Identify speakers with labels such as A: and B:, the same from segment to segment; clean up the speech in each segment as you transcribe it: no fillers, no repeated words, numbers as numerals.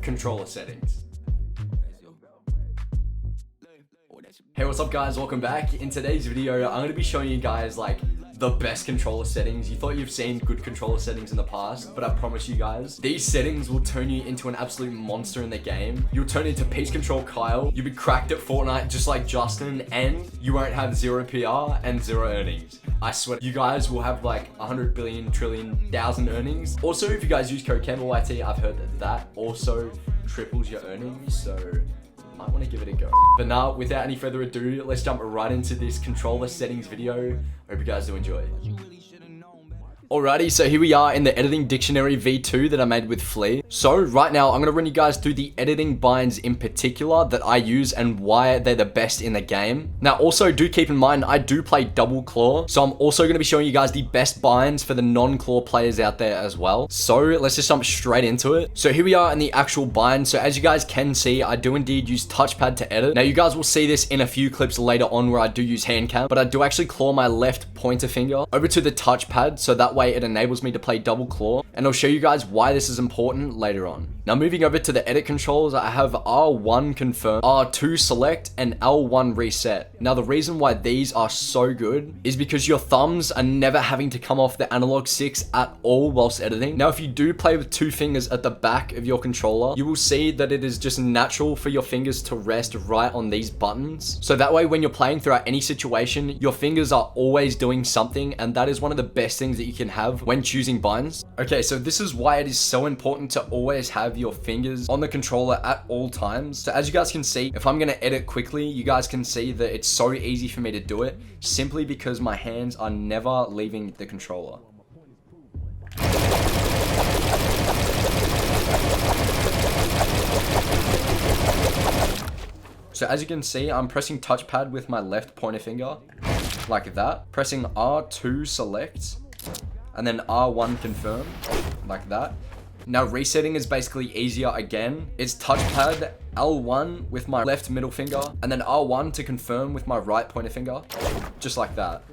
A: controller settings. Hey, what's up guys, welcome back. In today's video, I'm going to be showing you guys like the best controller settings. You thought you've seen good controller settings in the past, but I promise you guys, these settings will turn you into an absolute monster in the game. You'll turn into Peace Control Kyle, you'll be cracked at Fortnite just like Justin, and you won't have 0 PR and 0 earnings. I swear, you guys will have like 100 billion, trillion, thousand earnings. Also, if you guys use code CamboYT, I've heard that also triples your earnings, so might want to give it a go. But now, without any further ado, let's jump right into this controller settings video. Hope you guys do enjoy. Alrighty, so here we are in the editing dictionary V2 that I made with Flea. So right now, I'm going to run you guys through the editing binds in particular that I use and why they're the best in the game. Now, also do keep in mind, I do play double claw. So I'm also going to be showing you guys the best binds for the non-claw players out there as well. So let's just jump straight into it. So here we are in the actual bind. So as you guys can see, I do indeed use touchpad to edit. Now you guys will see this in a few clips later on where I do use handcam, but I do actually claw my left pointer finger over to the touchpad. So that way it enables me to play double claw, and I'll show you guys why this is important later on. Now moving over to the edit controls, I have R1 confirm, R2 select, and L1 reset. Now the reason why these are so good is because your thumbs are never having to come off the analog sticks at all whilst editing. Now if you do play with 2 fingers at the back of your controller, you will see that it is just natural for your fingers to rest right on these buttons. So that way when you're playing throughout any situation, your fingers are always doing something, and that is one of the best things that you can have when choosing binds. Okay, so this is why it is so important to always have your fingers on the controller at all times. So as you guys can see, if I'm going to edit quickly, you guys can see that it's so easy for me to do it simply because my hands are never leaving the controller. So as you can see, I'm pressing touchpad with my left pointer finger like that, pressing R2 select, and then R1 confirm, like that. Now resetting is basically easier again. It's touchpad, L1 with my left middle finger, and then R1 to confirm with my right pointer finger, just like that.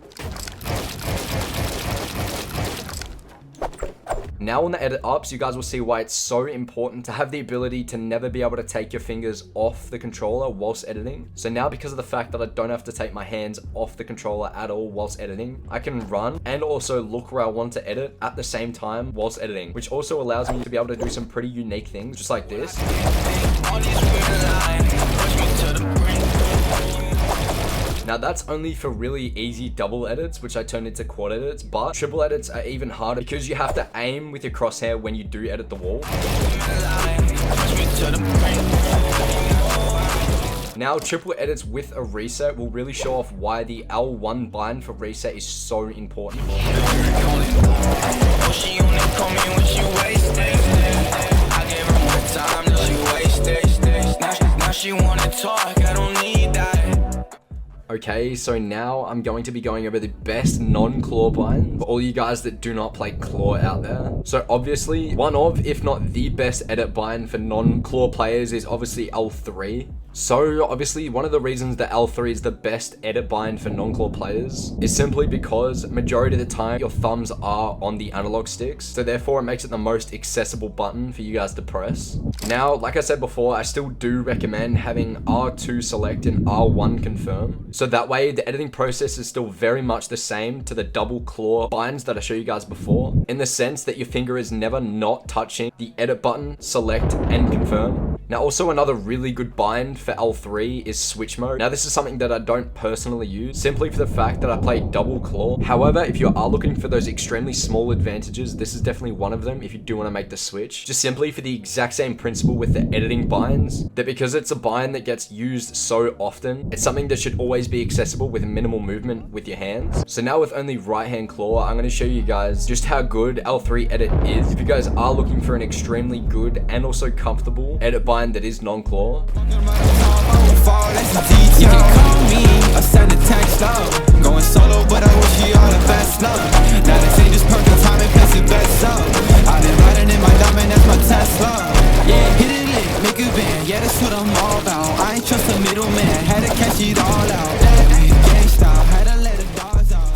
A: Now on the edit ups, you guys will see why it's so important to have the ability to never be able to take your fingers off the controller whilst editing. So now because of the fact that I don't have to take my hands off the controller at all whilst editing, I can run and also look where I want to edit at the same time whilst editing, which also allows me to be able to do some pretty unique things, just like this. Now that's only for really easy double edits, which I turned into quad edits, but triple edits are even harder because you have to aim with your crosshair when you do edit the wall. Now triple edits with a reset will really show off why the L1 bind for reset is so important. Okay, so now I'm going to be going over the best non-claw bind for all you guys that do not play claw out there. So obviously, one of, if not the best edit bind for non-claw players is obviously L3. So obviously one of the reasons that L3 is the best edit bind for non-claw players is simply because majority of the time your thumbs are on the analog sticks. So therefore it makes it the most accessible button for you guys to press. Now, like I said before, I still do recommend having R2 select and R1 confirm. So that way the editing process is still very much the same to the double claw binds that I showed you guys before, in the sense that your finger is never not touching the edit button, select and confirm. Now also another really good bind for L3 is switch mode. Now this is something that I don't personally use simply for the fact that I play double claw. However, if you are looking for those extremely small advantages, this is definitely one of them if you do want to make the switch. Just simply for the exact same principle with the editing binds, that because it's a bind that gets used so often, it's something that should always be accessible with minimal movement with your hands. So now with only right hand claw, I'm going to show you guys just how good L3 edit is. If you guys are looking for an extremely good and also comfortable edit bind that is non-claw.
B: You can call me or send a text up. Going solo, but I wish you all the best luck. Now they say just perfect time and place it best up. I've been riding in my diamond, that's my Tesla. Yeah, hit it lit, make it bend. Yeah, that's what I'm all about. I ain't trust a middleman, had to catch it all out. Gang style, had to let the dogs out.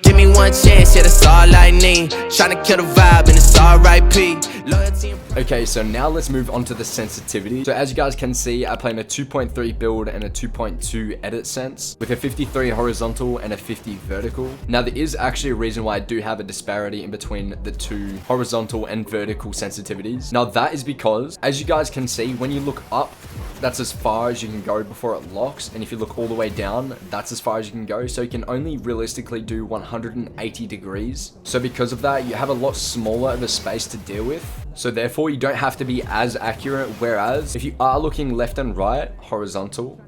C: Give me one chance, yeah, that's all I need. Tryna kill the vibe and it's alright, P. Loyalty and
A: Okay, so now let's move on to the sensitivity. So as you guys can see, I play in a 2.3 build and a 2.2 edit sense with a 53 horizontal and a 50 vertical. Now there is actually a reason why I do have a disparity in between the two horizontal and vertical sensitivities. Now that is because, as you guys can see, when you look up, that's as far as you can go before it locks, and if you look all the way down, that's as far as you can go. So you can only realistically do 180 degrees. So because of that, you have a lot smaller of a space to deal with. So therefore you don't have to be as accurate, whereas if you are looking left and right horizontal,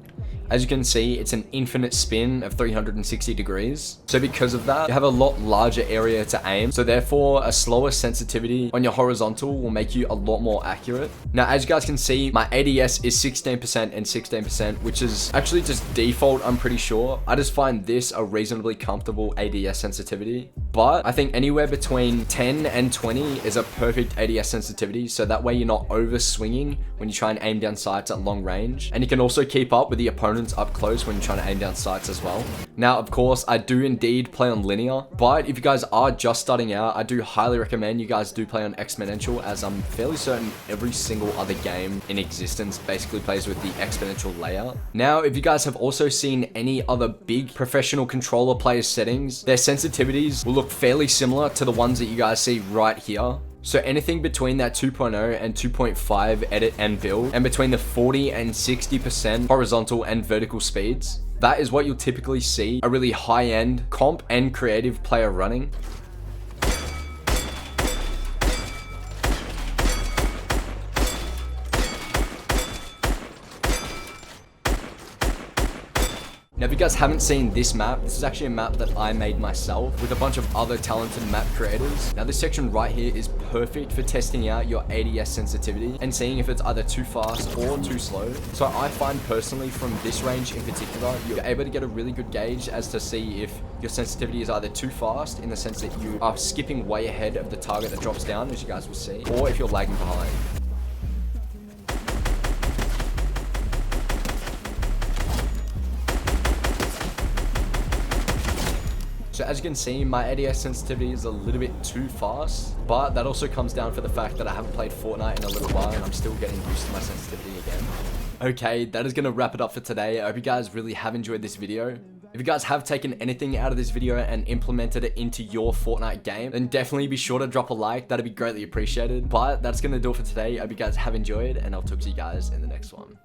A: as you can see, it's an infinite spin of 360 degrees. So because of that, you have a lot larger area to aim. So therefore, a slower sensitivity on your horizontal will make you a lot more accurate. Now, as you guys can see, my ADS is 16% and 16%, which is actually just default, I'm pretty sure. I just find this a reasonably comfortable ADS sensitivity. But I think anywhere between 10 and 20 is a perfect ADS sensitivity. So that way you're not over swinging when you try and aim down sights at long range. And you can also keep up with the opponents up close when you're trying to aim down sights as well. Now, of course, I do indeed play on linear, but if you guys are just starting out, I do highly recommend you guys do play on exponential, as I'm fairly certain every single other game in existence basically plays with the exponential layout. Now, if you guys have also seen any other big professional controller players settings, their sensitivities will look fairly similar to the ones that you guys see right here. So anything between that 2.0 and 2.5 edit and build, and between the 40 and 60% horizontal and vertical speeds, that is what you'll typically see a really high-end comp and creative player running. Now, if you guys haven't seen this map, this is actually a map that I made myself with a bunch of other talented map creators. Now, this section right here is perfect for testing out your ADS sensitivity and seeing if it's either too fast or too slow. So I find personally from this range in particular, you're able to get a really good gauge as to see if your sensitivity is either too fast in the sense that you are skipping way ahead of the target that drops down, as you guys will see, or if you're lagging behind. So as you can see, my ADS sensitivity is a little bit too fast, but that also comes down for the fact that I haven't played Fortnite in a little while and I'm still getting used to my sensitivity again. Okay, that is going to wrap it up for today. I hope you guys really have enjoyed this video. If you guys have taken anything out of this video and implemented it into your Fortnite game, then definitely be sure to drop a like. That'd be greatly appreciated. But that's going to do it for today. I hope you guys have enjoyed, and I'll talk to you guys in the next one.